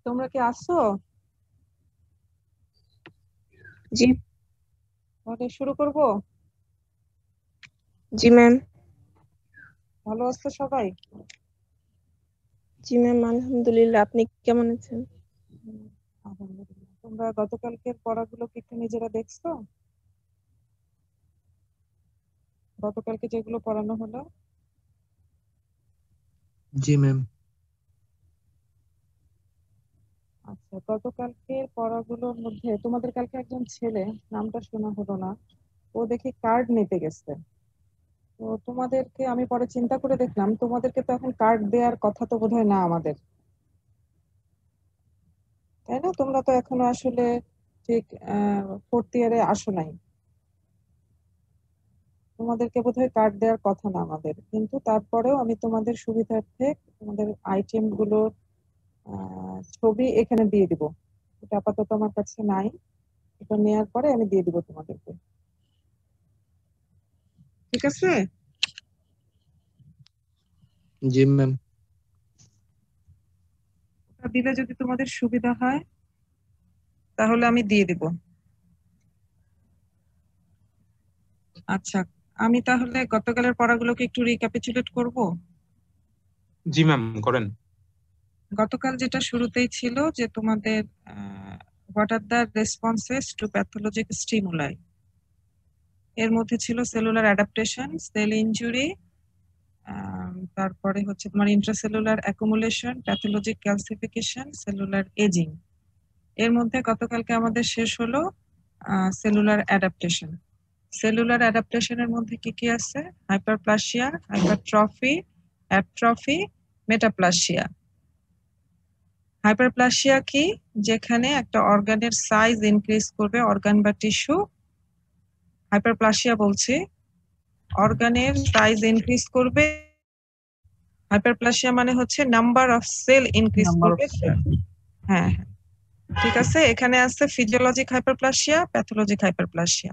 তোমরা কি আসছো? জি। তাহলে শুরু করব। জি ম্যাম। ভালো আছো সবাই? জি ম্যাম, আলহামদুলিল্লাহ। আপনি কেমন আছেন? হুম, আলহামদুলিল্লাহ। তোমরা গতকালকের পড়াগুলো কি একটু নিজেরা দেখছো? গতকালকে যেগুলো পড়ানো হলো? জি ম্যাম। আচ্ছা, গতকালকের পড়াগুলোর মধ্যে তোমাদের কালকে একজন ছেলে, নামটা শোনা হলো না, ও দেখি কার্ড নিতে গেছে। তো তোমাদেরকে আমি পরে চিন্তা করে দেখলাম, তোমাদেরকে তো এখন কার্ড দেওয়ার কথা তো বোধহয় না আমাদের, তাই না? তোমরা তো এখনো আসলে ঠিক ফোর্থ ইয়ারে আসো নাই। তোমাদেরকে বোধহয় কার্ড দেওয়ার কথা না আমাদের, কিন্তু তারপরেও আমি তোমাদের সুবিধার্থে তোমাদের আইটেম গুলোর ছবি এখানে দিয়ে দিব। এটা আপাতত আমার কাছে নাই, এটা নেওয়ার পরে আমি দিয়ে দিব তোমাদেরকে। ঠিক আছে? জি ম্যাম। ওটা দিলে যদি তোমাদের সুবিধা হয় তাহলে আমি দিয়ে দিব। আচ্ছা, আমি তাহলে গতকালের পড়াগুলোকে একটু রিক্যাপিচুলেট করব। জি ম্যাম, করেন। গতকাল যেটা শুরুতেই ছিল যে তোমাদের what are the responses to pathologic stimuli, এর মধ্যে ছিল সেলুলার অ্যাডাপ্টেশন, সেল ইনজুরি, তারপরে হচ্ছে তোমার intracellular accumulation, pathologic calcification, cellular aging. এর মধ্যে গতকালকে আমাদের শেষ হলো সেলুলার অ্যাডাপ্টেশন। সেলুলার অ্যাডাপ্টেশনের মধ্যে কি কি আছে? Hyperplasia, hypertrophy, atrophy, metaplasia. Hyperplasia কি? যেখানে একটা অর্গানের সাইজ ইনক্রিজ করবে, অর্গান বা টিস্যু। হাইপারপ্লাসিয়া বলছি অর্গানের সাইজ ইনক্রিজ করবে। হাইপারপ্লাসিয়া মানে হচ্ছে নাম্বার অফ সেল ইনক্রিজ করবে। হ্যাঁ, ঠিক আছে। এখানে আছে ফিজিওলজিক হাইপারপ্লাসিয়া, প্যাথোলজিক হাইপারপ্লাসিয়া।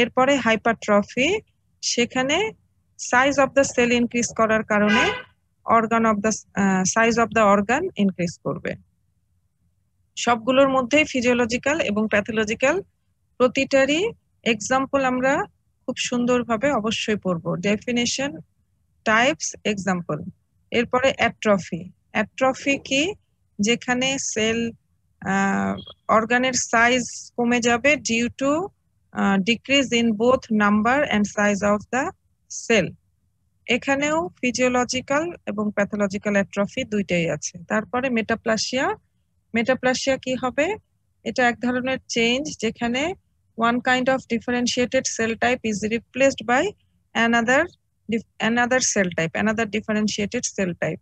এরপরে হাইপারট্রফি, সেখানে size of the cell increase করার কারণে organ of the size of the organ increase করবে। সবগুলোর মধ্যেই ফিজিওলজিক্যাল এবং প্যাথোলজিক্যাল প্রতিটারই এক্সাম্পল আমরা খুব সুন্দরভাবে অবশ্যই পড়বো। Definition, types, example. এরপরে অ্যাট্রফি। অ্যাট্রফি কি? যেখানে সেল অর্গানের সাইজ কমে যাবে due to decrease in both number and size of the cell. এখানেও ফিজিওলজিক্যাল এবং প্যাথোলজিক্যাল অ্যাট্রফি দুইটাই আছে। তারপরে মেটাপ্লাসিয়া। মেটাপ্লাসিয়া কি হবে? এটা এক ধরনের চেঞ্জ যেখানে one kind of differentiated cell type is replaced by another another cell type, another differentiated cell type.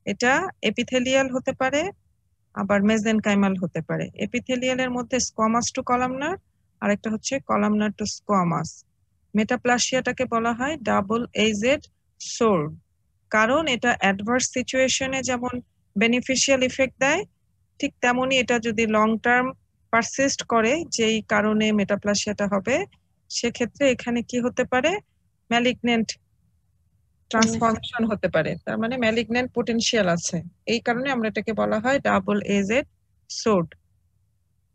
এটা এপিথেলিয়াল হতে পারে, আবার মেসেনকাইমাল হতে পারে। এপিথেলিয়ালের মধ্যে স্কোয়ামাস টু কলামনার, আর একটা হচ্ছে কলামনার টু স্কোয়ামাস। মেটাপ্লাসিয়াটাকে বলা হয় ডাবল এইজেড সোর্ড, কারণ এটা অ্যাডভার্স সিচুয়েশনে যেমন বেনিফিশিয়াল ইফেক্ট দেয়, ঠিক তেমনি এটা যদি লং টার্ম পারসিস্ট করে, যেই কারণে মেটাপ্লাসিয়াটা হবে, সেক্ষেত্রে এখানে কি হতে পারে? ম্যালিগনেন্ট ট্রান্সফরমেশন হতে পারে। তার মানে ম্যালিগনেন্ট পোটেনশিয়াল আছে। এই কারণে আমরা এটাকে বলা হয় ডাবল এজেড সোর্ড।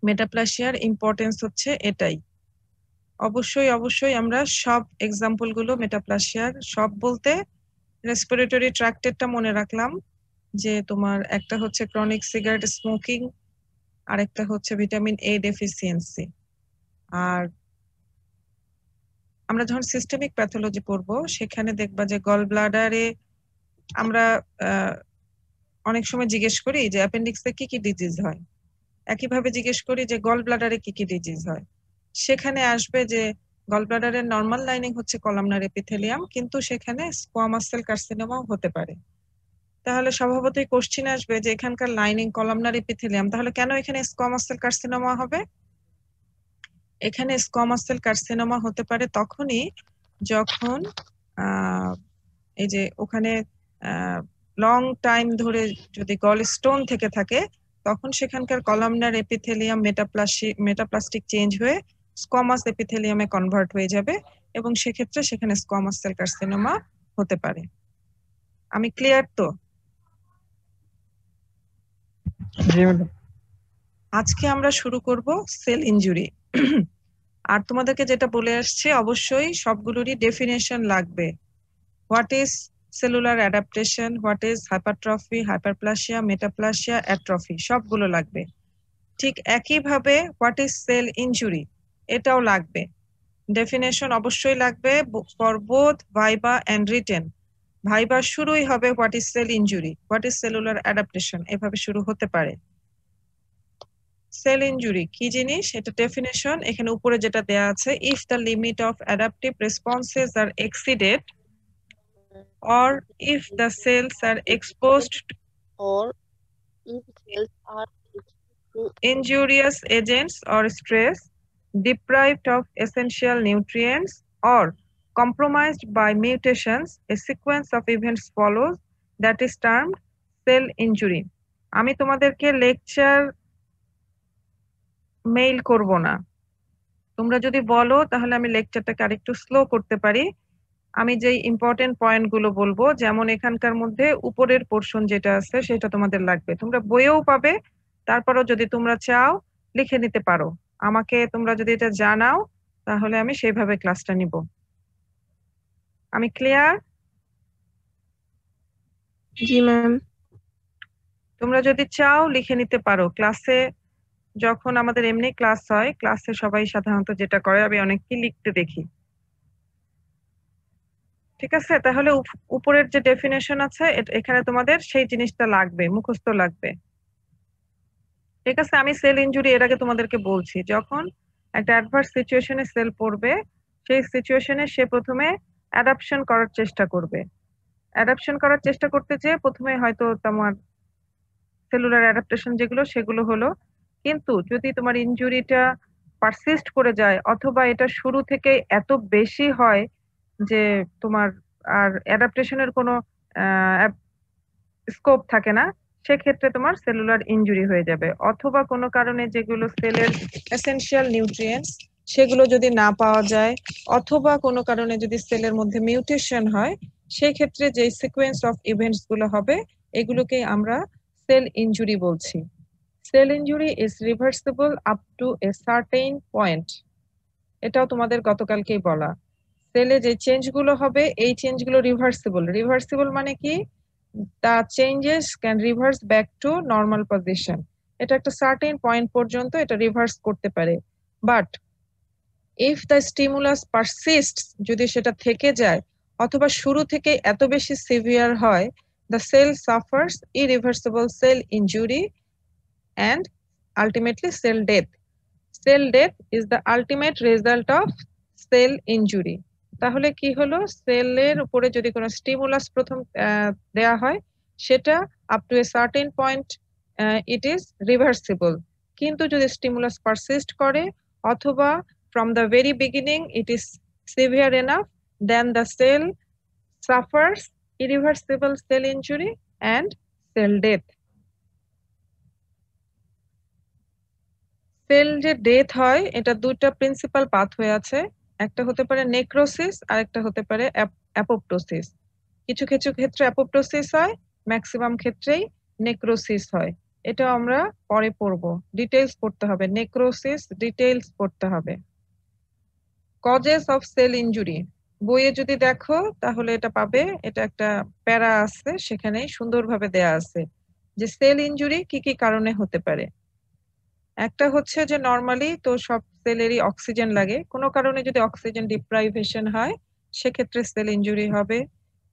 মেটাপ্লাসিয়ার ইম্পর্টেন্স হচ্ছে এটাই। অবশ্যই অবশ্যই আমরা সব এক্সাম্পল গুলো মেটাপ্লাসিয়ার, সব বলতে রেসপিরেটরি ট্র্যাক্টেরটা মনে রাখলাম, যে তোমার একটা হচ্ছে ক্রনিক সিগারেট স্মোকিং, আরেকটা হচ্ছে ভিটামিন এ ডেফিসিয়েন্সি। আর আমরা যখন সিস্টেমিক প্যাথোলজি পড়বো সেখানে দেখবা যে গল ব্লাডারে আমরা অনেক সময় জিজ্ঞেস করি যে অ্যাপেন্ডিক্সে কি কি ডিজিজ হয়, একইভাবে জিজ্ঞেস করি যে গল ব্লাডারে কি কি ডিজিজ হয়। সেখানে আসবে যে গল ব্লাডারের নর্মাল লাইনিং হচ্ছে কলামনার এপিথেলিয়াম, কিন্তু সেখানে স্কোয়ামাস সেল কার্সিনোমাও হতে পারে। তাহলে স্বভাবতই কোশ্চেন আসবে যে এখানকার লাইনিং কলামনার এপিথেলিয়াম, তাহলে কেন এখানে স্কোয়ামাস সেল কার্সিনোমা হবে? এখানে স্কোয়ামাস সেল কার্সিনোমা হতে পারে তখনই যখন এই যে ওখানে লং টাইম ধরে যদি গল স্টোন থেকে থাকে, তখন সেখানকার কলামনার এপিথেলিয়াম মেটাপ্লাস্টিক চেঞ্জ হয়ে স্কোয়ামাস এপিথেলিয়ামে কনভার্ট হয়ে যাবে, এবং সেক্ষেত্রে সেখানে স্কোয়ামাস সেল কার্সিনোমা হতে পারে। আমি ক্লিয়ার তো? জি ম্যাডাম। আজকে আমরা শুরু করব সেল ইনজুরি। আর তোমাদেরকে যেটা বলে আসছে অবশ্যই সবগুলোরই ডেফিনেশন লাগবে। What is cellular adaptation, what is hypertrophy, hyperplasia, metaplasia, atrophy, সবগুলো লাগবে। ঠিক একইভাবে হোয়াট ইজ সেল ইনজুরি এটাও লাগবে, ডেফিনেশন অবশ্যই লাগবে for both viva and written. Viva শুরুই হবে what is cell injury, what is cellular adaptation, এভাবে শুরু হতে পারে। সেল ইনজুরি কি জিনিস এটা ডেফিনেশন এখানে উপরে যেটা দেয়া আছে, if the limit of adaptive responses are exceeded or if the cells are exposed to or if cells are exposed to injurious agents or stress, deprived of essential nutrients or compromised by mutations, a sequence of events follows that is termed cell injury. আমি তোমাদেরকে lecture mail করব না, তোমরা যদি বলো তাহলে আমি লেকচারটাকে আরেকটু স্লো করতে পারি। আমি যে ইম্পর্টেন্ট পয়েন্ট গুলো বলবো, যেমন এখানকার মধ্যে উপরের পোর্শন যেটা আছে সেটা তোমাদের লাগবে, তোমরা বইয়েও পাবে। তারপরেও যদি তোমরা চাও লিখে নিতে পারো, আমাকে তোমরা যদি এটা জানাও তাহলে আমি সেইভাবে ক্লাসটা নিব। আমি ক্লিয়ার? জি ম্যাম। তোমরা যদি চাও লিখে নিতে পারো। ক্লাসে যখন আমাদের এমনি ক্লাস হয়, ক্লাসে সবাই সাধারণত যেটা করে আমি অনেককে লিখতে দেখি। ঠিক আছে, তাহলে উপরের যে ডেফিনেশন আছে এখানে তোমাদের সেই জিনিসটা লাগবে, মুখস্থ লাগবে। ঠিক আছে, আমি সেল ইনজুরি এর আগে তোমাদেরকে বলছি, যখন একটা অ্যাডভার্স সিচুয়েশনে সেল পড়বে সেই সিচুয়েশনে সে প্রথমে অ্যাডাপশন করার চেষ্টা করবে। অ্যাডাপশন করার চেষ্টা করতে যে প্রথমে হয়তো তোমার সেলুলার অ্যাডাপ্টেশন যেগুলো সেগুলো হলো, কিন্তু যদি তোমার ইনজুরিটা পারসিস্ট করে যায় অথবা এটা শুরু থেকে এত বেশি হয় যে তোমার আর অ্যাডাপ্টেশনের কোনো স্কোপ থাকে না, সেক্ষেত্রে তোমার সেলুলার ইনজুরি হয়ে যাবে। অথবা কোনো কারণে যেগুলো সেলের এসেনশিয়াল নিউট্রিয়েন্টস সেগুলো যদি না পাওয়া যায়, অথবা কোনো কারণে যদি সেলের মধ্যে মিউটেশন হয়, সেই ক্ষেত্রে যে সিকোয়েন্স অফ ইভেন্টস গুলো হবে এগুলোকে আমরা সেল ইনজুরি বলছি। Sell injury is reversible up to a certain point, এটাও তোমাদের গতকালকেই বলা। সেলে যে চেঞ্জ গুলো হবে এই চেঞ্জ গুলো রিভার্সিবল। রিভার্সিবল মানে কি, the changes can reverse back to normal position, এটা একটা সার্টেন পয়েন্ট পর্যন্ত এটা রিভার্স করতে পারে। বাট ইফ দ্য স্টিমুলাস পারসিস্টস, যদি সেটা থেকে যায় অথবা শুরু থেকে এত বেশি সিভিয়ার হয়, the cell suffers irreversible cell injury and ultimately cell death. Cell death is the ultimate result of cell injury. তাহলে কি হলো, সেলের উপরে যদি কোনো স্টিমুলাস প্রথম দেয়া হয় সেটা up to a certain point it is reversible, কিন্তু যদি স্টিমুলাস পারসিস্ট করে অথবা from the very beginning it is severe enough, then the cell suffers irreversible cell injury and cell death. Cell যে ডেথ হয় এটা দুইটা প্রিন্সিপাল পাথওয়ে আছে, একটা হতে পারে নেক্রোসিস আর একটা হতে পারে অ্যাপোপ্টোসিস। কিছু কিছু ক্ষেত্রে অ্যাপোপ্টোসিস হয়, ম্যাক্সিমাম ক্ষেত্রেই নেক্রোসিস হয়। এটা আমরা পরে পড়বো, ডিটেইলস পড়তে হবে, নেক্রোসিস ডিটেইলস পড়তে হবে। কজেস অফ সেল ইনজুরি বইয়ে যদি দেখো তাহলে এটা পাবে, এটা একটা প্যারা আছে সেখানে সুন্দরভাবে দেয়া আছে যে সেল ইনজুরি কি কি কারণে হতে পারে। একটা হচ্ছে যে নরমালি তো সব সেলেরই অক্সিজেন লাগে, কোনো কারণে যদি অক্সিজেন ডিপ্রাইভেশন হয় সেক্ষেত্রে সেল ইনজুরি হবে।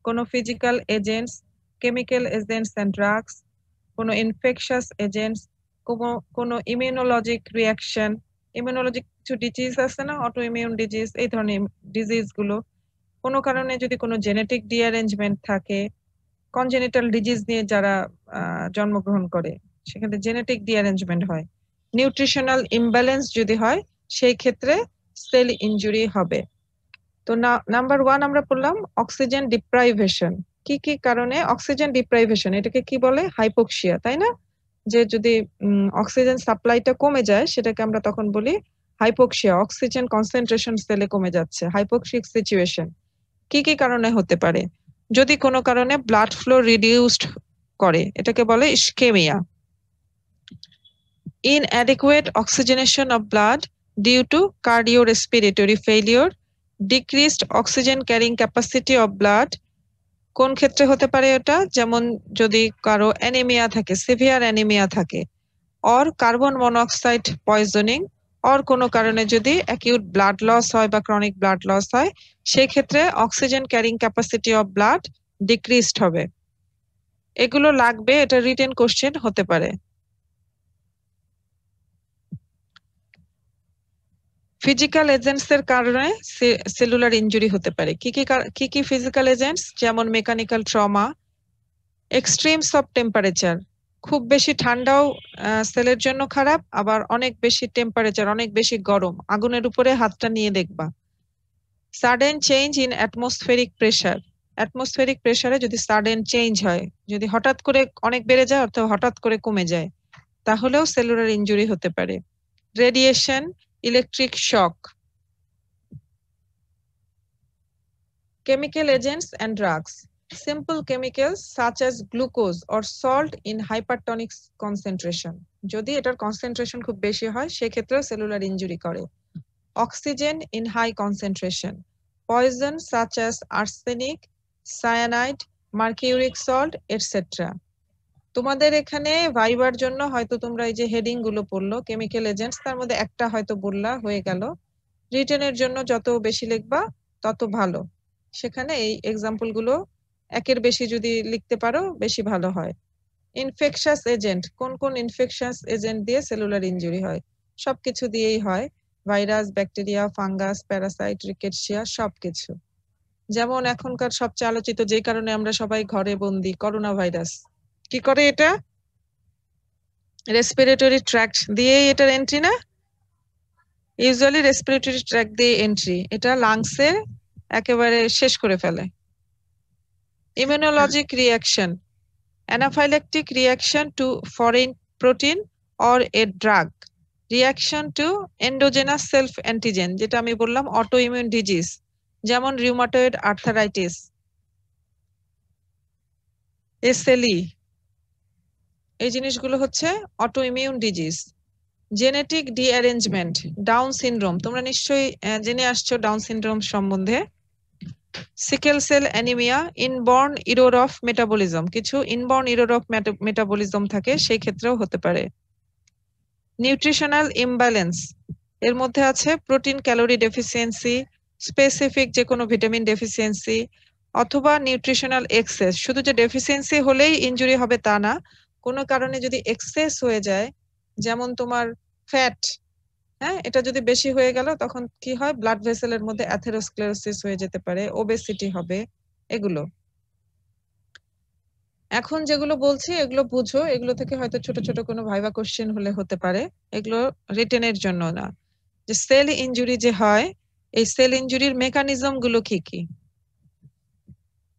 কোনো physical agents, chemical agents and drugs, কোনো ইনফেকশাস এজেন্টস, কোনো ইমিউনোলজিক রিয়াকশন, ইমিউনোলজিক কিছু ডিজিজ আছে না, অটো ইমিউন ডিজিজ, এই ধরনের ডিজিজ গুলো, কোনো কারণে যদি কোনো জেনেটিক ডিঅ্যারেঞ্জমেন্ট থাকে, কনজেনিটাল ডিজিজ নিয়ে যারা জন্মগ্রহণ করে সেখানে জেনেটিক ডিঅ্যারেঞ্জমেন্ট হয়, নিউট্রিশনাল ইমব্যালেন্স যদি হয় সেই ক্ষেত্রে সেল ইনজুরি হবে। তো নাম্বার 1 আমরা পড়লাম অক্সিজেন ডিপ্রাইভেশন। কি কি কারণে অক্সিজেন ডিপ্রাইভেশন, এটাকে কি বলে, হাইপোক্সিয়া, তাই না? যে যদি অক্সিজেন সাপ্লাইটা কমে যায় সেটাকে আমরা তখন বলি হাইপোক্সিয়া, অক্সিজেন কনসেন্ট্রেশন সেলে কমে যাচ্ছে, হাইপোক্সিক সিচুয়েশন। কি কি কারণে হতে পারে, যদি কোনো কারণে ব্লাড ফ্লো রিডিউসড করে এটাকে বলে ischaemia. inadequate oxygenation of blood due to cardiorespiratory failure, decreased oxygen carrying capacity of blood, কোন ক্ষেত্রে হতে পারে এটা, যেমন যদি কারো অ্যানিমিয়া থাকে, সিভিয়ার অ্যানিমিয়া থাকে, or carbon monoxide poisoning, or কোনো কারণে যদি অ্যাকিউট ব্লাড লস হয় বা ক্রনিক ব্লাড লস হয়, সেই ক্ষেত্রে oxygen carrying capacity of blood decreased হবে। এগুলো লাগবে, এটা রিটেন কোশ্চেন হতে পারে। ফিজিক্যাল এজেন্টস এর কারণে সেলুলার ইনজুরি হতে পারে। কি কি ফিজিক্যাল এজেন্টস, যেমন mechanical trauma, extremes of temperature, খুব বেশি ঠান্ডাও সেলের জন্য খারাপ, আবার অনেক বেশি টেম্পারেচার, অনেক বেশি গরম, আগুনের উপরে হাতটা নিয়ে দেখবা। Sudden change in atmospheric pressure, atmospheric প্রেসারে যদি সাডেন চেঞ্জ হয়, যদি হঠাৎ করে অনেক বেড়ে যায় অথবা হঠাৎ করে কমে যায়, তাহলেও সেলুলার ইনজুরি হতে পারে। Radiation, electric shock. Chemical agents and drugs. Simple chemicals such as glucose or salt in hypertonic concentration. যদি এটার কনসেন্ট্রেশন খুব বেশি হয় সেক্ষেত্রে সেলুলার ইনজুরি করে। Oxygen in high concentration. Poison such as arsenic, cyanide, mercuric salt, etc. তোমাদের এখানে ভাইবার জন্য হয়তো তোমরা এই যে হেডিং গুলো পড়লো কেমিক্যাল এজেন্টস, তার মধ্যে একটা হয়তো বললা, হয়ে গেল। রিটেনের জন্য যত বেশি লিখবা তত ভালো। সেখানে এই এক্সাম্পল গুলো একের বেশি যদি লিখতে পারো বেশি ভালো হয়। ইনফেকশাস এজেন্ট, কোন কোন ইনফেকশাস এজেন্ট দিয়ে সেলুলার ইনজুরি হয়? সবকিছু দিয়েই হয়, virus, bacteria, fungus, Parasite, Rickettsia, সবকিছু। যেমন এখনকার সবচেয়ে আলোচিত, যে কারণে আমরা সবাই ঘরে বন্দি, করোনা ভাইরাস। কি করে এটা? রেসপিরেটরি ট্র্যাক্ট দিয়েই এটার এন্ট্রি না? ইউজুয়ালি রেসপিরেটরি ট্র্যাক্ট দিয়ে এন্ট্রি, এটা লাংসে একেবারে শেষ করে ফেলে। Immunologic reaction, anaphylactic reaction to foreign protein or a drug, reaction to endogenous self antigen, যেটা আমি বললাম অটো ইমিউন ডিজিজ, যেমন রিউমাটয়েড আর্থারাইটিস, এসএলই, এই জিনিসগুলো হচ্ছে autoimmune disease. Genetic derangement, Down syndrome, তোমরা নিশ্চয়ই জেনে আসছো ডাউন সিনড্রোম সম্বন্ধে। Sickle cell anaemia, inborn error of metabolism, কিছু ইনবর্ন ইরোর অফ মেটাবলিজম থাকে, সেই ক্ষেত্রেও হতে পারে। নিউট্রিশনাল ইমব্যালেন্স, এর মধ্যে আছে প্রোটিন ক্যালোরি ডেফিসিয়েন্সি, স্পেসিফিক যে কোনো ভিটামিন ডেফিসিয়েন্সি, অথবা নিউট্রিশনাল এক্সেস। শুধু যে ডেফিসিয়েন্সি হলেই ইনজুরি হবে তা না, কোনো কারণে যদি এক্সেস হয়ে যায়, যেমন তোমার ফ্যাট, হ্যাঁ, এটা যদি বেশি হয়ে গেল তখন কি হয়, ব্লাড ভেসেলের মধ্যে অ্যাথেরোস্ক্লেরোসিস হয়ে যেতে পারে, ওবেসিটি হবে, এগুলো। এখন যেগুলো বলছি এগুলো বুঝো, এগুলো থেকে হয়তো ছোট ছোট কোনো ভাইভা কোশ্চেন হলে হতে পারে, এগুলো রিটেনের জন্য না। যে সেল ইনজুরি যে হয়, এই সেল ইনজুরির মেকানিজম গুলো কি কি?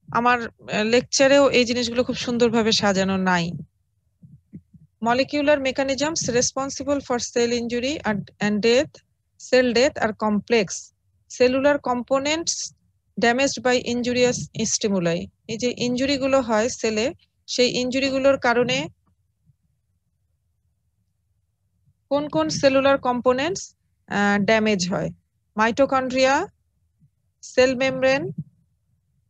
আমার লেকচারেও এই জিনিসগুলো খুব সুন্দরভাবে সাজানো নাই। Molecular mechanisms responsible for cell injury and death, cell death are complex. Cellular components damaged by injurious stimuli. এই যে ইনজুরি গুলো হয় সেলে, সেই ইনজুরি গুলোর কারণে কোন কোন সেলুলার কম্পোনেন্টস ড্যামেজ হয়? Mitochondria, cell membrane,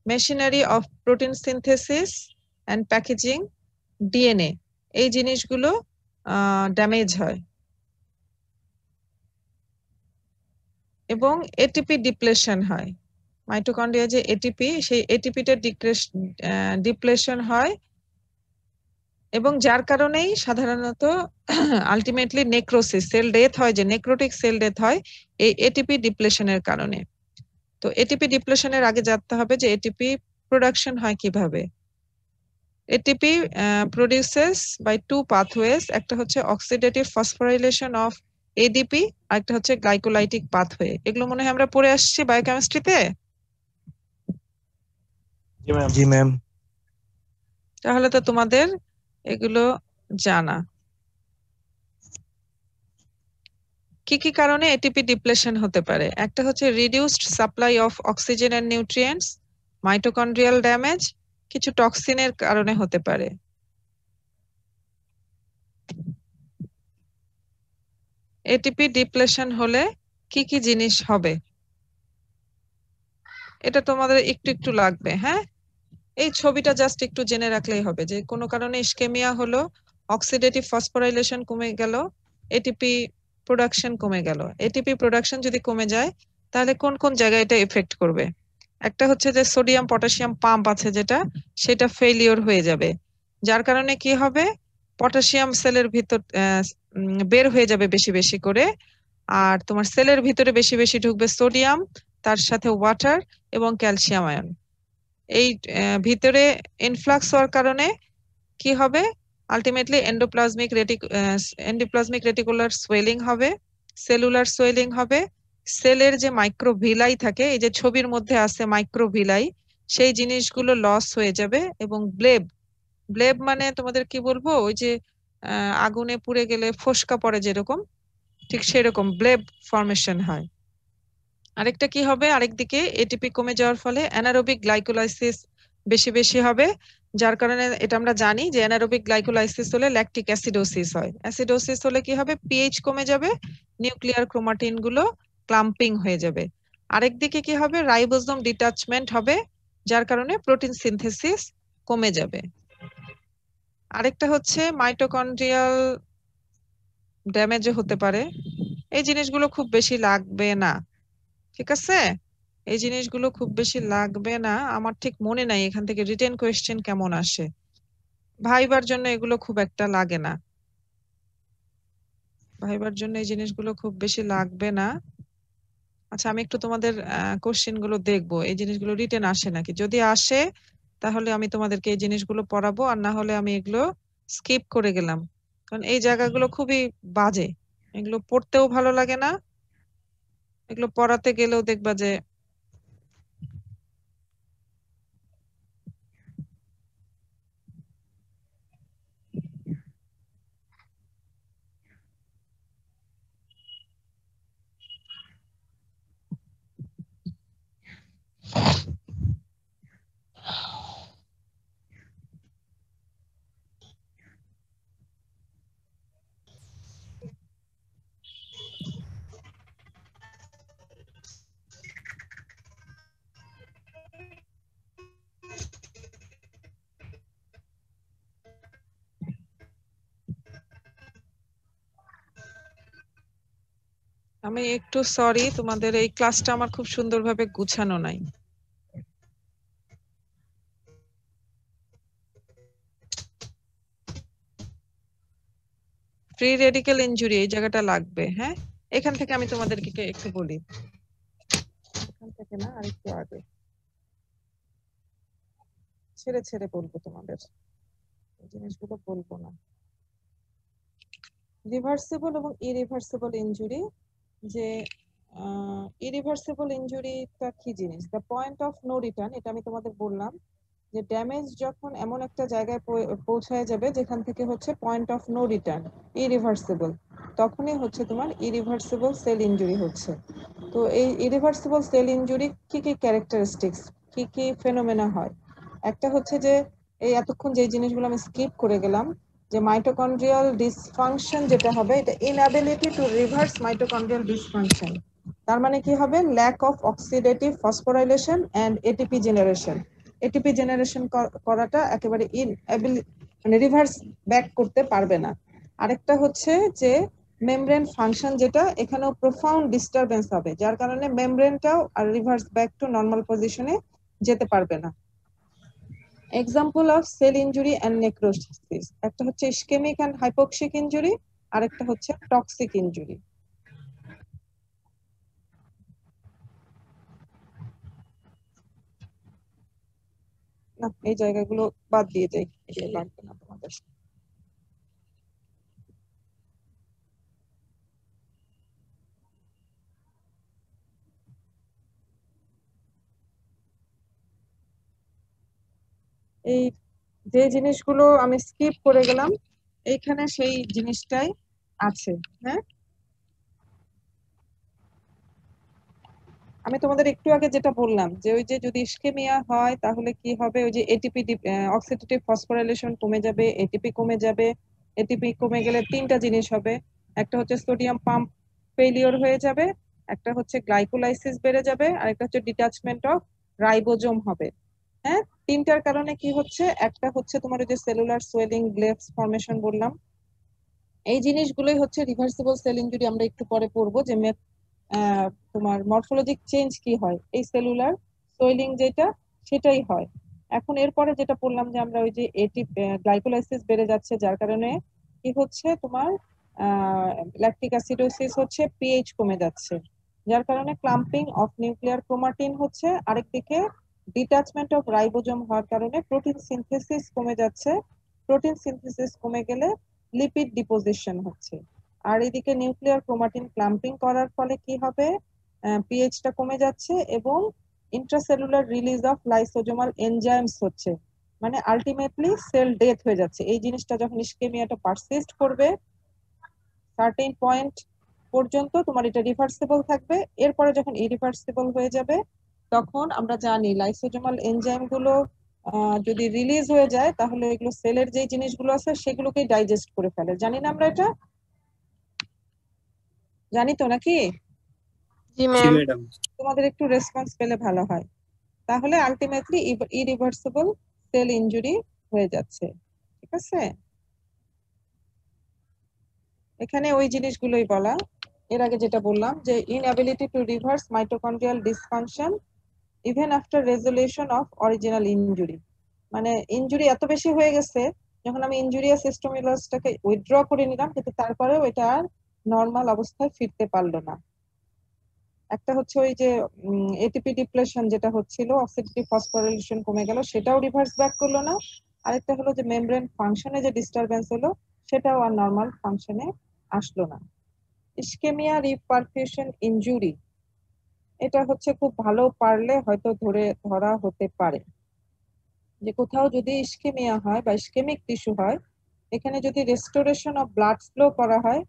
machinery of protein synthesis and packaging, DNA, এই জিনিসগুলো ড্যামেজ হয়। এবং এটিপি ডিপ্লেশন হয়। মাইটোকন্ড্রিয়া যে এটিপি, সেই এটিপিটা ডিপ্লেশন হয়, এবং যার কারণেই সাধারণত আলটিমেটলি নেক্রোসিস, সেল ডেথ হয়, যে নেক্রোটিক সেল ডেথ হয় এই এটিপি ডিপ্লেশনের কারণে। তো এটিপি ডিপ্লেশনের আগে জানতে হবে যে এটিপি প্রোডাকশন হয় কিভাবে। ATP produces by two pathways, একটা হচ্ছে অক্সিডেটিভ ফসফোরাইলেশন অফ এডিপি, আর একটা হচ্ছে গ্লাইকোলাইটিক পাথওয়ে। এগুলো মনে হয় আমরা পড়ে আসছি বায়োকেমিস্ট্রিতে। জি ম্যাম। তাহলে তো তোমাদের এগুলো জানা। কি কি কারণে এটিপি ডিপ্লেশন হতে পারে? একটা হচ্ছে reduced supply of oxygen and nutrients, mitochondrial damage, কিছু টক্সিনের কারণে হতে পারে। এটিপি ডিপ্লেশন হলে কি কি জিনিস হবে, এটা তোমাদের একটু একটু লাগবে। হ্যাঁ, এই ছবিটা জাস্ট একটু জেনে রাখলেই হবে যে কোনো কারণে ইসকেমিয়া হলো, অক্সিডেটিভ ফসফোরাইলেশন কমে গেল, এটিপি প্রোডাকশন কমে গেল। এটিপি প্রোডাকশন যদি কমে যায় তাহলে কোন কোন জায়গায় এটা এফেক্ট করবে? একটা হচ্ছে যে সোডিয়াম পটাশিয়াম পাম্প আছে যেটা, সেটা ফেলিওর হয়ে যাবে, যার কারণে কি হবে, পটাশিয়াম সেলের ভিতর বের হয়ে যাবে বেশি বেশি করে, আর তোমার সেলের ভিতরে বেশি বেশি ঢুকবে সোডিয়াম, তার সাথে ওয়াটার এবং ক্যালসিয়াম আয়ন। এই ভিতরে ইনফ্লাক্স হওয়ার কারণে কি হবে, আলটিমেটলি এন্ডোপ্লাজমিক রেটিকুলার সোয়েলিং হবে, সেলুলার সোয়েলিং হবে, সেলের যে মাইক্রোভিলাই থাকে, এই যে ছবির মধ্যে আছে মাইক্রোভিলাই, সেই জিনিসগুলো লস হয়ে যাবে, এবং ব্লেব, ব্লেব মানে তোমাদের কি বলবো, ওই যে আগুনে পুড়ে গেলে ফোসকা পড়ে যেরকম, ঠিক সেরকম ব্লেব ফর্মেশন হয়। আরেকটা কি হবে, আরেকদিকে এটিপি কমে যাওয়ার ফলে অ্যানারোবিক গ্লাইকোলাইসিস বেশি বেশি হবে, যার কারণে এটা আমরা জানি যে অ্যানারোবিক গ্লাইকোলাইসিস হলে ল্যাকটিক অ্যাসিডোসিস হয়। অ্যাসিডোসিস হলে কি হবে, পিএইচ কমে যাবে, নিউক্লিয়ার ক্রোমাটিন গুলো ক্লাম্পিং হয়ে যাবে। আরেকদিকে কি হবে, রাইবোজোম ডিটাচমেন্ট হবে, যার কারণে প্রোটিন সিনথেসিস কমে যাবে। আরেকটা হচ্ছে মাইটোকন্ড্রিয়াল ড্যামেজও হতে পারে। এই জিনিসগুলো খুব বেশি লাগবে না, ঠিক আছে? এই জিনিসগুলো খুব বেশি লাগবে না, আমার ঠিক মনে নাই এখান থেকে রিটেন কোয়েশ্চেন কেমন আসে। ভাইবার জন্য এগুলো খুব একটা লাগে না, ভাইবার জন্য এই জিনিসগুলো খুব বেশি লাগবে না। আচ্ছা, আমি একটু তোমাদের কোশ্চেন গুলো দেখবো, এই জিনিসগুলো রিটেন আসে নাকি। যদি আসে তাহলে আমি তোমাদেরকে এই জিনিসগুলো পড়াবো, আর না হলে আমি এগুলো স্কিপ করে গেলাম, কারণ এই জায়গাগুলো খুবই বাজে, এগুলো পড়তেও ভালো লাগে না, এগুলো পড়াতে গেলেও দেখবা যে আমি একটু সরি, তোমাদের এই ক্লাসটা আমার খুব সুন্দরভাবে গুছানো নাই। ফ্রি রেডিক্যাল ইনজুরি এই জায়গাটা লাগবে। হ্যাঁ, এখান থেকে আমি তোমাদেরকে একটু বলি, এখান থেকে না আরেকটু আগে, ছেড়ে ছেড়ে বলবো তোমাদের, এই জিনিসগুলো বলবো না। রিভার্সিবল এবং ইরিভার্সিবল ইনজুরি, যে ইরিভার্সিবল ইনজুরিটা কি জিনিস, the point of no return, এটা আমি তোমাদের বললাম যে ড্যামেজ যখন এমন একটা জায়গায় পৌঁছায় যাবে যেখান থেকে হচ্ছে point of no return, irreversible, তখনই হচ্ছে তোমার ইরিভার্সিবল সেল ইনজুরি হচ্ছে। তো এই ইরিভার্সিবল সেল ইনজুরি কি কি ক্যারেক্টারিস্টিক্স, কি কি ফেনোমেনা হয়? একটা হচ্ছে যে এই এতক্ষণ যে জিনিসগুলো আমি স্কিপ করে গেলাম, যে মাইটোকন্ড্রিয়াল ডিসফাংশন যেটা হবে, এটা inability to reverse mitochondrial dysfunction. তার মানে কি হবে, lack of oxidative phosphorylation and ATP generation. ATP generation করাটা একেবারে মানে রিভার্স ব্যাক করতে পারবে না। আরেকটা হচ্ছে যে মেমব্রেন ফাংশন, যেটা এখানেও প্রোফাউন্ড ডিস্টারবেন্স হবে, যার কারণে মেমব্রেনটাও আর রিভার্স ব্যাক টু নর্মাল পজিশনে যেতে পারবে না। Example of cell injury and necrosis, একটা হচ্ছে ইসকেমিক এন্ড হাইপোক্সিক ইনজুরি, আরেকটা হচ্ছে টক্সিক ইনজুরি। না, এই জায়গাগুলো বাদ দিয়ে যাই, এগুলো লাগবে না তোমাদের। এই যে জিনিসগুলো আমি স্কিপ করে গেলাম, এইখানে সেই জিনিসটাই আছে। হ্যাঁ, আমি তোমাদের একটু আগে যেটা বললাম যে ওই যে যদি ইসকেমিয়া হয় তাহলে কি হবে, ওই যে এটিপি অক্সিডেটিভ ফসফোরাইলেশন কমে যাবে, এটিপি কমে যাবে। এটিপি কমে গেলে তিনটা জিনিস হবে, একটা হচ্ছে সোডিয়াম পাম্প ফেলিওর হয়ে যাবে, একটা হচ্ছে গ্লাইকোলাইসিস বেড়ে যাবে, আর একটা হচ্ছে ডিটাচমেন্ট অফ রাইবোজোম হবে। হ্যাঁ, তিনটার কারণে কি হচ্ছে, একটা হচ্ছে তোমার ওই যে সেলুলার সোয়েলিং, ব্লেবস ফর্মেশন বললাম, এই জিনিসগুলোই হচ্ছে রিভার্সিবল সেল ইনজুরি। আমরা একটু পরে পড়বো যে তোমার মরফোলজিক চেঞ্জ কি হয়, এই সেলুলার সোয়েলিং যেটা সেটাই হয়। এখন এরপরে যেটা পড়লাম যে আমরা ওই যে গ্লাইকোলাইসিস বেড়ে যাচ্ছে, যার কারণে কি হচ্ছে তোমার ল্যাকটিক অ্যাসিডোসিস হচ্ছে, পিএইচ কমে যাচ্ছে, যার কারণে ক্লাম্পিং অফ নিউক্লিয়ার ক্রোমাটিন হচ্ছে, আরেকদিকে ডিটাচমেন্ট অফ রাইবোজোম হওয়ার কারণে প্রোটিন সিনথেসিস কমে যাচ্ছে, প্রোটিন সিনথেসিস কমে গেলে লিপিড ডিপোজিশন হচ্ছে, আর এদিকে নিউক্লিয়ার ক্রোমাটিন ক্লাম্পিং করার ফলে কি হবে, পিএইচটা কমে যাচ্ছে এবং intracellular release of lysosomal enzymes হচ্ছে, মানে আলটিমেটলি সেল ডেথ হয়ে যাচ্ছে। এই জিনিসটা যখন ইসকেমিয়াটা পারসিস্ট করবে সার্টেন পয়েন্ট পর্যন্ত তোমার এটা রিভার্সিবল থাকবে, এরপরে যখন ইরিভার্সিবল হয়ে যাবে তখন আমরা জানি লাইসোজোমাল এনজাইম গুলো যদি রিলিজ হয়ে যায় তাহলে এগুলো সেলের যে জিনিসগুলো আছে সেগুলোকেই ডাইজেস্ট করে ফেলে। জানি না আমরা এটা, জানি তো নাকি? জি জি ম্যাম। ম্যাডাম। তোমাদের একটু রেসপন্স পেলে ভালো হয়। তাহলে আলটিমেটলি ইরিভার্সিবল সেল ইনজুরি হয়ে যাচ্ছে, ঠিক আছে? এখানে ওই জিনিসগুলোই বলা, এর আগে যেটা বললাম যে inability to reverse mitochondrial dysfunction even after resolution of original injury, মানে ইনজুরি এত বেশি হয়ে গেছে, যখন আমি ইনজুরিয়াস স্টিমুলাসটাকে উইথড্র করে নিলাম কিন্তু তারপরেও এটা আর নর্মাল অবস্থায় ফিরতে পারলো না। একটা হচ্ছে ওই যে এটিপি ডিপ্লেশন যেটা হচ্ছিল, অক্সিডেটিভ ফসফোরিলেশন কমে গেল, সেটাও রিভার্স ব্যাক করলো না। আরেকটা হলো যে মেমব্রেন ফাংশনে যে ডিস্টারবেন্স হলো সেটাও আর নর্মাল ফাংশনে আসলো না। ইসকেমিয়া রিপারফিউশন ইনজুরি, এটা হচ্ছে খুব ভালো পারলে হয়তো ধরা হতে পারে যে কোথাও যদি ইসকেমিয়া হয় বা ইসকেমিক টিস্যু হয়, এখানে যদি রেস্টোরেশন অফ ব্লাড ফ্লো করা হয়,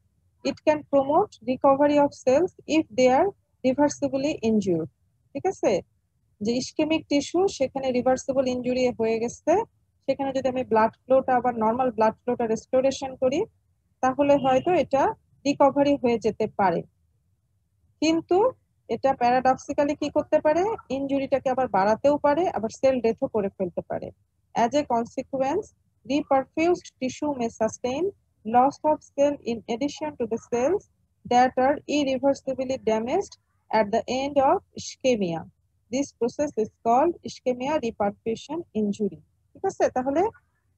it can promote recovery of cells if they are reversibly injured. ঠিক আছে, যে ইসকেমিক টিস্যু সেখানে রিভার্সিবল ইনজুরি হয়ে গেছে, সেখানে যদি আমি ব্লাড ফ্লোটা আবার নর্মাল ব্লাড ফ্লোটা রেস্টোরেশন করি তাহলে হয়তো এটা রিকভারি হয়ে যেতে পারে। কিন্তু এটা প্যারাডক্সিক্যালি কি করতে পারে, ইনজুরিটাকে আবার বাড়াতেও পারে, আবার সেল ডেথও করে ফেলতে পারে। As a consequence, reperfused tissue may sustain loss of cell in addition to the cells that are irreversibly damaged at the end of ischemia. This process is called ischemia reperfusion injury. ঠিক আছে, তাহলে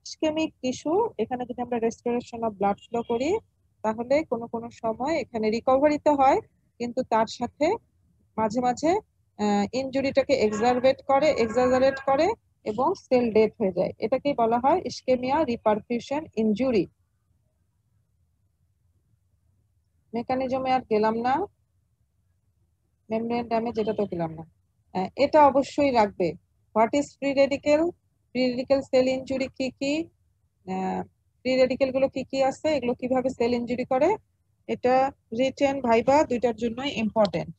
ischemic tissue এখানে যদি আমরা restoration of blood flow করি তাহলে কোনো কোনো সময় এখানে রিকভারি তো হয়, কিন্তু তার সাথে মাঝে মাঝে ইনজুরিটাকে এক্সাজারেট করে এবং সেল ডেথ হয়ে যায়। এটাকেই বলা হয় ইসকেমিয়া রিপারফিউশন ইনজুরি। মেকানিজমে আর গেলাম না, মেমব্রেন ড্যামেজ এটা তো গেলাম না। এটা অবশ্যই রাখবে, what is free radical, free radical sell injury কি কি, ফ্রি রেডিকেল গুলো কি কি আছে, এগুলো কিভাবে সেল ইনজুরি করে, এটা রিটেন ভাইবা দুইটার জন্যই important.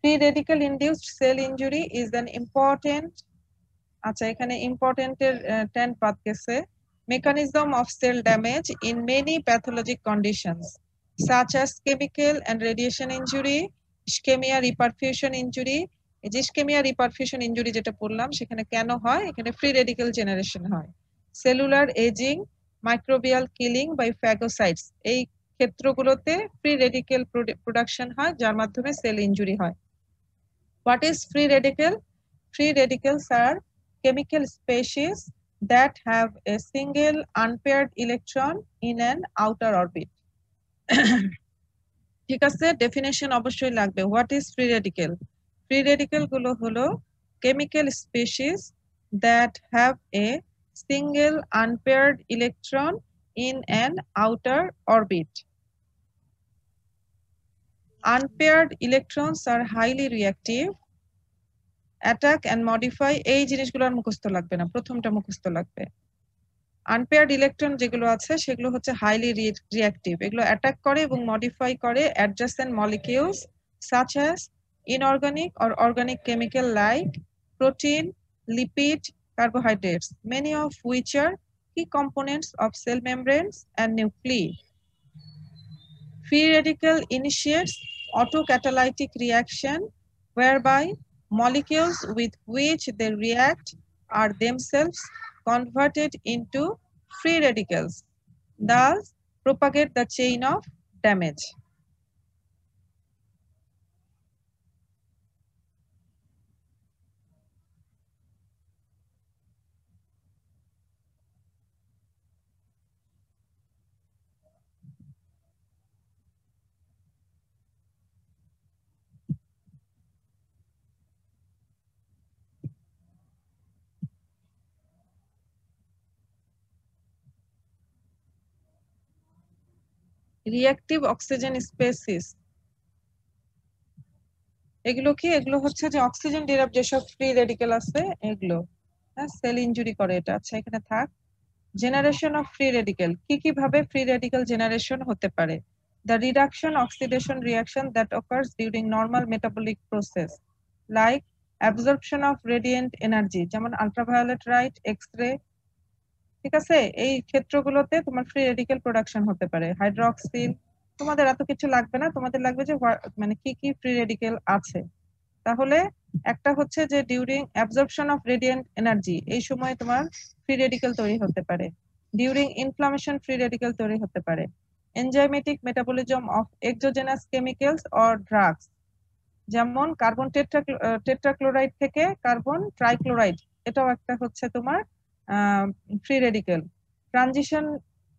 Free radical induced cell injury is an important, আচ্ছা এখানে ইম্পর্টেন্ট এর 10 পাত গেছে, mechanism of cell damage in many pathologic conditions such as chemical and radiation injury, ischemia reperfusion injury। এই যে ischemia reperfusion injury যেটা পড়লাম সেখানে কেন হয়, এখানে ফ্রি রেডিক্যাল জেনারেশন হয়, cellular ageing, microbial killing by phagocytes, এই ক্ষেত্রগুলোতে ফ্রি রেডিক্যাল প্রোডাকশন হয় যার মাধ্যমে সেল ইনজুরি হয়। What is free radical? Free radicals are chemical species that have a single unpaired electron in an outer orbit. ঠিক আছে, definition অবশ্যই লাগবে। What is free radical? Free radical গুলো হলো chemical species that have a single unpaired electron in an outer orbit. Unpaired electrons are highly reactive, attack and modify, এই জিনিসগুলো আর মুখস্থ লাগবে না, প্রথমটা মুখস্থ লাগবে। আনপেয়ার্ড ইলেকট্রন যেগুলো আছে সেগুলো হচ্ছে হাইলি রিঅ্যাক্টিভ, এগুলো অ্যাটাক করে এবং মডিফাই করে adjacent molecules such as inorganic or organic chemical like protein, lipid, carbohydrates, many of which are key components of cell membranes and nuclei. Free radical initiates autocatalytic reaction whereby molecules with which they react are themselves converted into free radicals, thus propagate the chain of damage. Reactive oxygen species, এগুলো কি? এগুলো হচ্ছে যে oxygen derived যেসব free radical আছে এগুলো, হ্যাঁ, sell injury করে এটা। আচ্ছা, এখানে থাক। জেনারেশন অফ ফ্রি রেডিক্যাল, কি কি ভাবে ফ্রি রেডিক্যাল জেনারেশন হতে পারে? The reduction oxidation reaction that occurs during normal metabolic process like absorption of radiant energy, যেমন আলট্রাভায়োলেট লাইট, এক্স-রে, ঠিক আছে? এই ক্ষেত্রগুলোতে তোমার ফ্রি রেডিক্যাল প্রোডাকশন হতে পারে। হাইড্রোক্সিল, তোমাদের এত কিছু লাগবে না, তোমাদের লাগবে যে মানে কি কি ফ্রি রেডিক্যাল আছে। তাহলে একটা হচ্ছে যে during absorption of radiant energy, এই সময় তোমার ফ্রি রেডিক্যাল তৈরি হতে পারে। ডিউরিং ইনফ্লামেশন ফ্রি রেডিক্যাল তৈরি হতে পারে। Enzymatic metabolism of exogenous chemicals or drugs, যেমন কার্বন টেট্রাক্লোরাইড থেকে কার্বন ট্রাইক্লোরাইড, এটাও একটা হচ্ছে তোমার free radical. Transition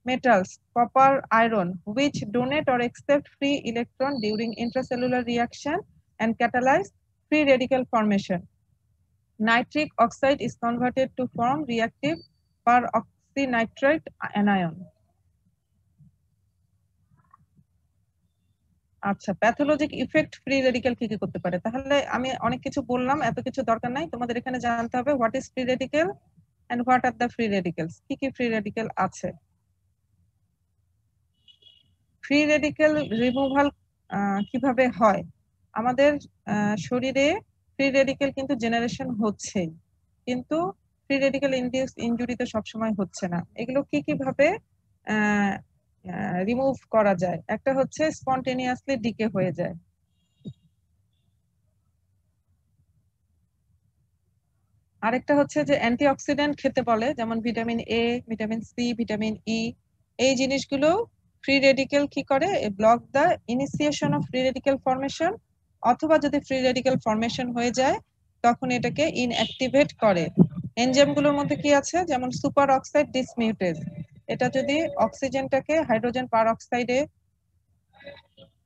metals, copper, iron, which donate or accept free electron during intracellular reaction and catalyze free radical formation. Nitric oxide is converted to form reactive peroxynitrite anion. আচ্ছা, pathologic effect free radical কি কি করতে পারে? তাহলে আমি অনেক কিছু বললাম, এত কিছু দরকার নাই, তোমাদের এখানে জানতে হবে what is free radical and what are the free radicals, কি কি ফ্রি রেডিক্যাল আছে। ফ্রি রেডিক্যাল রিমুভাল কিভাবে হয়? আমাদের শরীরে ফ্রি রেডিক্যাল কিন্তু জেনারেশন হচ্ছে, কিন্তু ফ্রি রেডিক্যাল ইনডিউস ইনজুরি তো সবসময় হচ্ছে না। এগুলো কি কিভাবে রিমুভ করা যায়? একটা হচ্ছে স্পন্টেনিয়াসলি ডিকে হয়ে যায়। আরেকটা হচ্ছে যে অ্যান্টিঅক্সিডেন্ট খেতে বলে, যেমন vitamin A, vitamin C, vitamin E, এই জিনিসগুলো ফ্রি রেডিক্যাল কি করে? Block the initiation of free radical formation, অথবা যদি ফ্রি রেডিক্যাল ফর্মেশন হয়ে যায় তখন এটাকে ইনঅ্যাক্টিভেট করে। এনজাইমগুলোর মধ্যে কি আছে? যেমন সুপার অক্সাইড ডিসমিউটেজ, এটা যদি অক্সিজেনটাকে হাইড্রোজেন পারঅক্সাইডে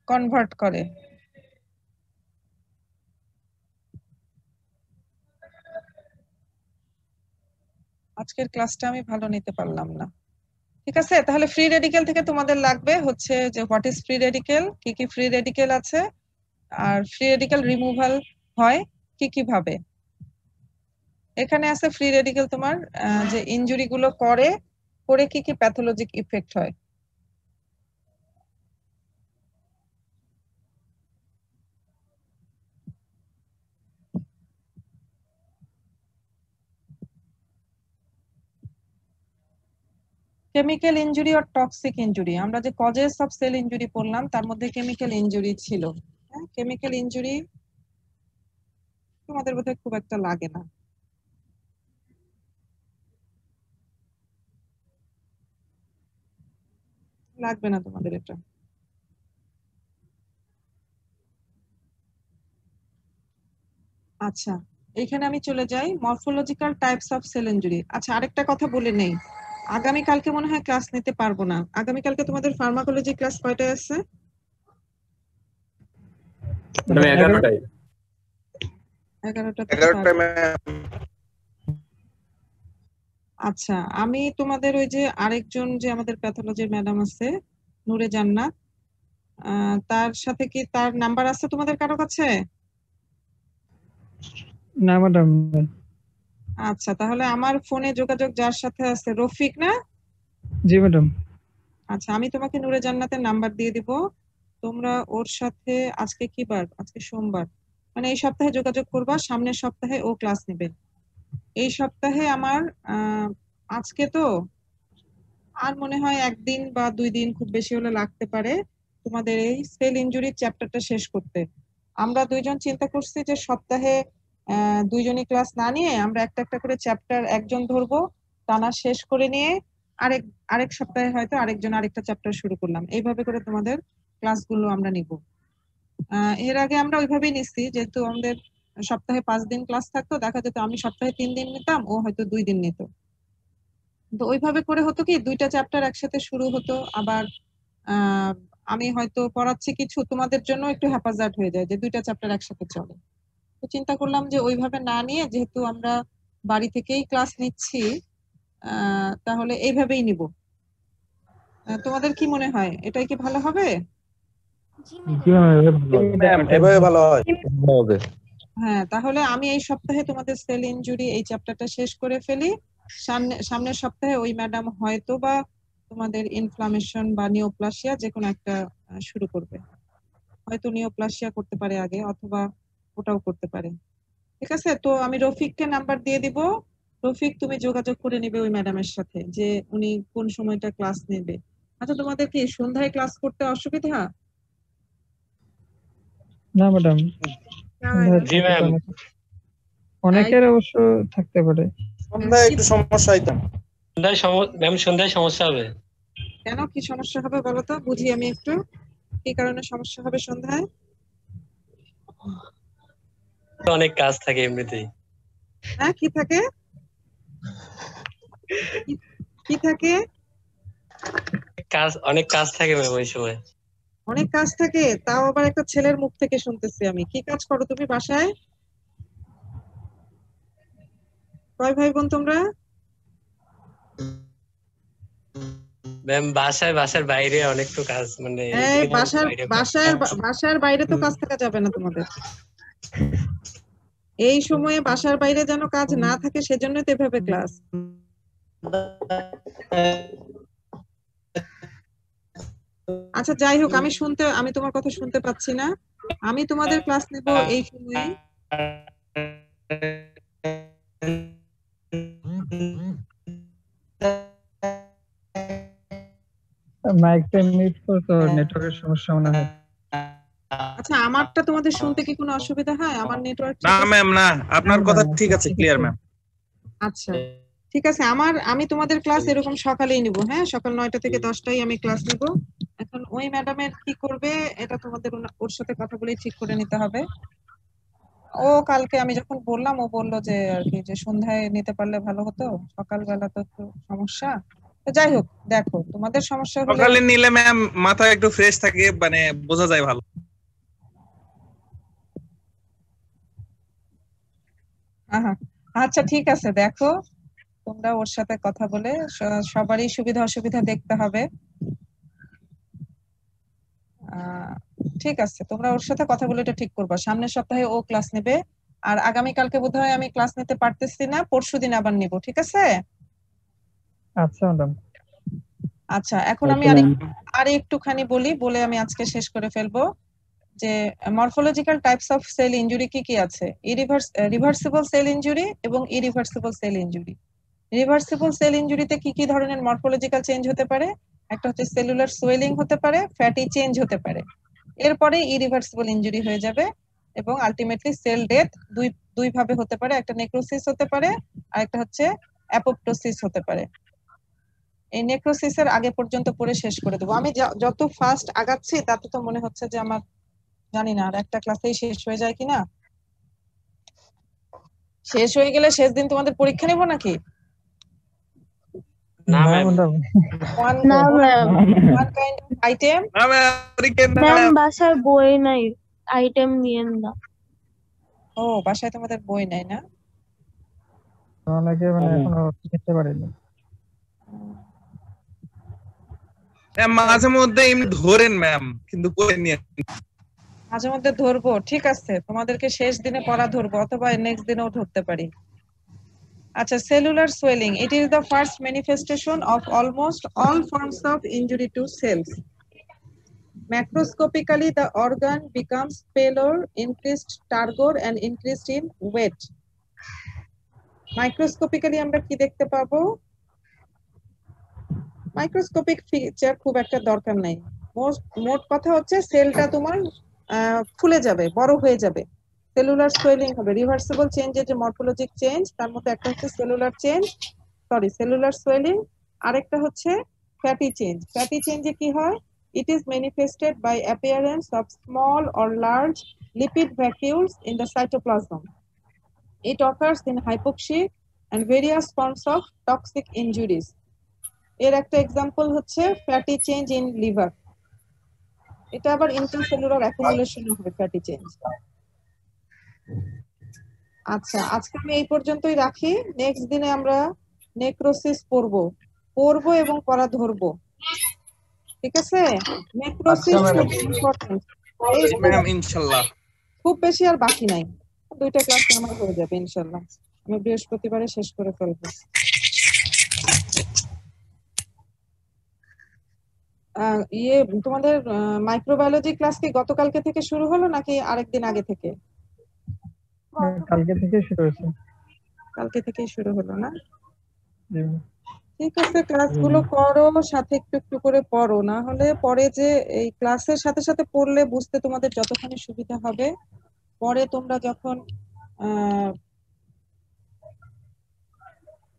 কনভার্ট করে। আজকের ক্লাসটা আমি ভালো নিতে পারলাম না, ঠিক আছে? তাহলে ফ্রি রেডিক্যাল থেকে তোমাদের লাগবে হচ্ছে যে হোয়াট ইজ ফ্রি রেডিক্যাল, কি কি ফ্রি রেডিক্যাল আছে, আর ফ্রি রেডিক্যাল রিমুভাল হয় কি কি ভাবে। এখানে আছে ফ্রি রেডিক্যাল তোমার যে ইনজুরি গুলো করে কি কি প্যাথোলজিক ইফেক্ট হয়। কেমিক্যাল ইনজুরি আর টক্সিক ইনজুরি, আমরা যে কজেস অফ সেল ইনজুরি পড়লাম তার মধ্যে কেমিক্যাল ইনজুরি ছিল। হ্যাঁ, কেমিক্যাল ইনজুরি তোমাদের বোধহয় খুব একটা লাগে না। লাগবে না তোমাদের এটা। আচ্ছা, এখানে আমি চলে যাই morphological types of cell injury. আচ্ছা, আরেকটা কথা বলে নেই, আগামী কালকে মনে হয় ক্লাস নিতে পারবো না। আগামী কালকে তোমাদের ফার্মাকোলজি ক্লাস কয়টায় আছে? 11টায়। 11টায়। আচ্ছা, আমি তোমাদের ওই যে আরেকজন যে আমাদের প্যাথোলজির ম্যাডাম আছে নূরে জান্নাত, তার সাথে কি তার নাম্বার আছে তোমাদের কারো কাছে? না ম্যাডাম। আচ্ছা, তাহলে আমার ফোনে যোগাযোগ যার সাথে আছে, রফিক না? জি ম্যাডাম। আচ্ছা, আমি তোমাকে নূরে জান্নাতের নাম্বার দিয়ে দিব, তোমরা ওর সাথে আজকে কি বার? আজকে সোমবার, মানে এই সপ্তাহে যোগাযোগ করবা, সামনের সপ্তাহে ও ক্লাস নেবে। এই সপ্তাহে আমার আজকে তো আর মনে হয় 1 দিন বা 2 দিন খুব বেশি হলে লাগতে পারে। তোমাদের এই সেল ইনজুরি চ্যাপ্টারটা শেষ করতে। আমরা দুইজন চিন্তা করছি যে সপ্তাহে দুইজনই ক্লাস না নিয়ে আমরা একটা একটা করে চ্যাপ্টার একজন ধরবো, টানা শেষ করে নিয়ে আরেক সপ্তাহে হয়তো আরেকজন আরেকটা চ্যাপ্টার শুরু করলাম, এইভাবে করে তোমাদের ক্লাসগুলো আমরা নিব। এর আগে আমরা ওইভাবেই নিচ্ছি, যেহেতু আমাদের সপ্তাহে 5 দিন ক্লাস থাকতো, দেখা যেত আমি সপ্তাহে 3 দিন নিতাম, ও হয়তো 2 দিন নিত। তো ওইভাবে করে হতো কি, দুইটা চ্যাপ্টার একসাথে শুরু হতো, আবার আমি হয়তো পড়াচ্ছি কিছু, তোমাদের জন্য একটু হ্যাপাজার্ড হয়ে যায় যে দুইটা চ্যাপ্টার একসাথে চলে। তো চিন্তা করলাম যে ওইভাবে না নিয়ে, যেহেতু আমরা বাড়ি থেকেই ক্লাস নিচ্ছি, তাহলে এইভাবেই নিব। তোমাদের কি মনে হয়, এটাই কি ভালো হবে? এভাবে ভালো হয়। হ্যাঁ, তাহলে আমি এই সপ্তাহে তোমাদের সেল ইনজুরি এই চ্যাপ্টারটা শেষ করে ফেলি। সামনের সপ্তাহে ওই ম্যাডাম হয়তো বা তোমাদের ইনফ্লামেশন বা নিওপ্লাসিয়া যে কোনো একটা শুরু করবে। হয়তো নিওপ্লাসিয়া করতে পারে আগে, অথবা ওটাও করতে পারে। ঠিক আছে, তো আমি রফিককে নাম্বার দিয়ে দিব। রফিক, তুমি যোগাযোগ করে নেবে ওই ম্যাডামের সাথে যে উনি কোন সময়টা ক্লাস নেবে। আচ্ছা, তোমাদের কি সন্ধ্যায় ক্লাস করতে অসুবিধা? না ম্যাডাম, জি ম্যাম। অনেকের অবশ্য থাকতে পারে। সন্ধ্যায় একটু সমস্যা হইতাম। ম্যাম সন্ধ্যায় সমস্যা হবে। কেন, কি সমস্যা হবে বলো তো, বুঝি আমি একটু। কি কারণে সমস্যা হবে সন্ধ্যায়? অনেক কাজ থাকে এমনিতেই। হ্যাঁ, কি থাকে? কি থাকে? অনেক কাজ থাকে ম্যাম ওই সময়। অনেক কাজ থাকে, তাও আবার একটা ছেলের মুখ থেকে শুনতেছি আমি। কি কাজ করো তুমি বাসায়? কয় ভাই বোন তোমরা? ম্যাম বাসার বাইরে অনেক তো কাজ, মানে এই বাসার বাইরে তো কাজ থাকা যাবে না তোমাদের। এই সময়ে বাসার বাইরে যেন কাজ না থাকে, সেজন্যই তো এভাবে ক্লাস। আচ্ছা, যাই হোক, আমি তোমার কথা শুনতে পাচ্ছি না। আমি তোমাদের ক্লাস নেব এই সময়ে। মাইকটা মিউট করো, নেটওয়ার্কের সমস্যা মনে হয়। আচ্ছা, আমারটা তোমাদের শুনতে কি কোনো অসুবিধা হয়? আমার নেটওয়ার্ক না ম্যাম, না, আপনার কথা ঠিক আছে, ক্লিয়ার ম্যাম। আচ্ছা, ঠিক আছে। আমি তোমাদের ক্লাস এরকম সকালেই নিব। হ্যাঁ, সকাল 9টা থেকে 10টায় আমি ক্লাস নিব। এখন ওই ম্যাডামের কি করবে এটা তোমাদের ওর সাথে কথা বলে ঠিক করে নিতে হবে। ও কালকে আমি যখন বললাম, ও বললো যে আর কি, যে সন্ধ্যায় নিতে পারলে ভালো হতো, সকালবেলা তো একটু সমস্যা। তো যাই হোক, দেখো তোমাদের সমস্যা হলে সকালে নিলে ম্যাম মাথা একটু ফ্রেশ থাকে, মানে বোঝা যায় ভালো। আচ্ছা, ঠিক আছে, দেখো তোমরা ওর সাথে কথা বলে সবারই সুবিধা অসুবিধা দেখতে হবে। ঠিক আছে, তোমরা ওর সাথে কথা বলে এটা ঠিক করবা। সামনের সপ্তাহে ও ক্লাস নেবে, আর আগামীকালকে বোধহয় আমি ক্লাস নিতে পারতেছি না, পরশুদিন আবার নিব। ঠিক আছে? আচ্ছা ম্যাডাম। আচ্ছা, এখন আমি আর একটুখানি বলে আমি আজকে শেষ করে ফেলবো যে morphological types of cell injury কি কি আছে। রিভার্সিবল সেল ইনজুরি এবং irreversible cell injury. Reversible cell ইনজুরিতে কি কি ধরনের মরফোলজিক্যাল চেঞ্জ হতে পারে? একটা হচ্ছে সেলুলার সোয়েলিং হতে পারে, ফ্যাটি চেঞ্জ হতে পারে। এরপরে ইরিভার্সিবল ইনজুরি হয়ে যাবে এবং আলটিমেটলি সেল ডেথ দুই ভাবে হতে পারে। একটা নেক্রোসিস হতে পারে, আর একটা হচ্ছে অ্যাপোপ্টোসিস হতে পারে। এই নেক্রোসিসের আগে পর্যন্ত পড়ে শেষ করে দেবো আমি। যত ফাস্ট আগাচ্ছি তাতে তো মনে হচ্ছে যে আমার, জানি না, আর একটা ক্লাসেই শেষ হয়ে যায় কিনা। শেষ হয়ে গেলে শেষ দিন তোমাদের পরীক্ষা নেব নাকি? না ম্যাম। না ma'am. One kind of item. Ma'am বাসার বই নাই, আইটেম নিয়েন না। ও, বাসায় তোমাদের বই নাই না? অনেকে মানে এখনো নিতে পারেনি। মাঝে মধ্যে এমনি ধরেন ম্যাম, কিন্তু বই নিয়ে মাঝে মধ্যে ধরবো, ঠিক আছে, তোমাদেরকে শেষ দিনে পড়া ধরবো, অথবা নেক্সট দিনেও ধরতে পারি। আচ্ছা, cellular swelling, it is the first manifestation of almost all forms of injury to cells. Macroscopically, the organ becomes paler, increased turgor, and increased in weight. Microscopically আমরা কি দেখতে পাবো? মাইক্রোস্কোপিক ফিচার খুব একটা দরকার নাই। মোট কথা হচ্ছে সেলটা তোমার ফুলে যাবে, বড় হয়ে যাবে, সেলুলার সোয়েলিং হবে। রিভার্সিবল চেঞ্জের যে মরফোলজিক চেঞ্জ, তার মধ্যে একটা হচ্ছে সেলুলার সোয়েলিং, আরেকটা হচ্ছে ফ্যাটি চেঞ্জ। ফ্যাটি চেঞ্জে কি হয়? It is manifested by appearance of small or large lipid vacuoles in the cytoplasm. It occurs in hypoxia and various forms of toxic injuries. এর একটা এক্সাম্পল হচ্ছে ফ্যাটি চেঞ্জ ইন লিভার। এটা আবার intracellular accumulation হবে fatty change. আচ্ছা, আজকে আমি এই পর্যন্তই রাখি। নেক্সট দিনে আমরা নেক্রোসিস পড়বো এবং পড়া ধরবো। ঠিক আছে? নেক্রোসিস খুব ইম্পর্টেন্ট। ম্যাম ইনশাআল্লাহ খুব বেশি আর বাকি নাই, 2টা ক্লাসে আমার হয়ে যাবে ইনশাআল্লাহ। আমি বৃহস্পতিবারে শেষ করে ফেলবো। তোমাদের মাইক্রোবায়োলজি ক্লাস কি গতকালকে থেকে শুরু হলো নাকি আরেকদিন আগে থেকে? কালকে থেকে শুরু হয়েছে। কালকে থেকেই শুরু হলো না? জি। ঠিক আছে, ক্লাসগুলো করো, সাথে একটু একটু করে পড়ো, না হলে পরে যে এই ক্লাসের সাথে সাথে পড়লে বুঝতে তোমাদের যতখানি সুবিধা হবে, পরে তোমরা যখন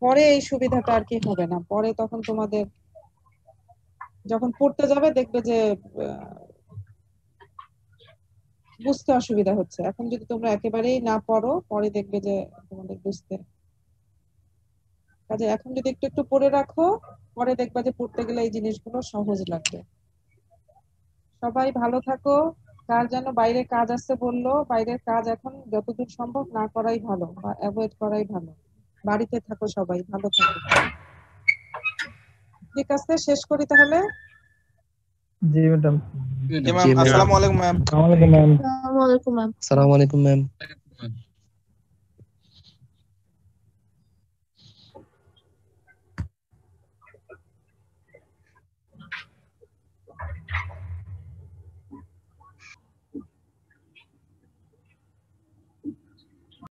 পরে এই সুবিধাটা আর কি হবে না। পরে তখন তোমাদের যখন পড়তে যাবে দেখবে যে বুঝতে অসুবিধা হচ্ছে। এখন যদি তোমরা একেবারেই না পড়ো, পরে দেখবে যে তোমাদের বুঝতে, কাজে এখন যদি একটু একটু পড়ে রাখো, পরে দেখবা যে পড়তে গেলে এই জিনিসগুলো সহজ লাগবে। সবাই ভালো থাকো। কার যেন বাইরে কাজ আছে বললো, বাইরের কাজ এখন যতদূর সম্ভব না করাই ভালো বা অ্যাভয়েড করাই ভালো। বাড়িতে থাকো, সবাই ভালো থাকো। ঠিক আছে, শেষ করি তাহলে। জি ম্যাডাম। জি ম্যাম, আসসালামু আলাইকুম ম্যাম। আসসালামু আলাইকুম ম্যাম। আসসালামু আলাইকুম ম্যাম। আসসালামু আলাইকুম ম্যাম।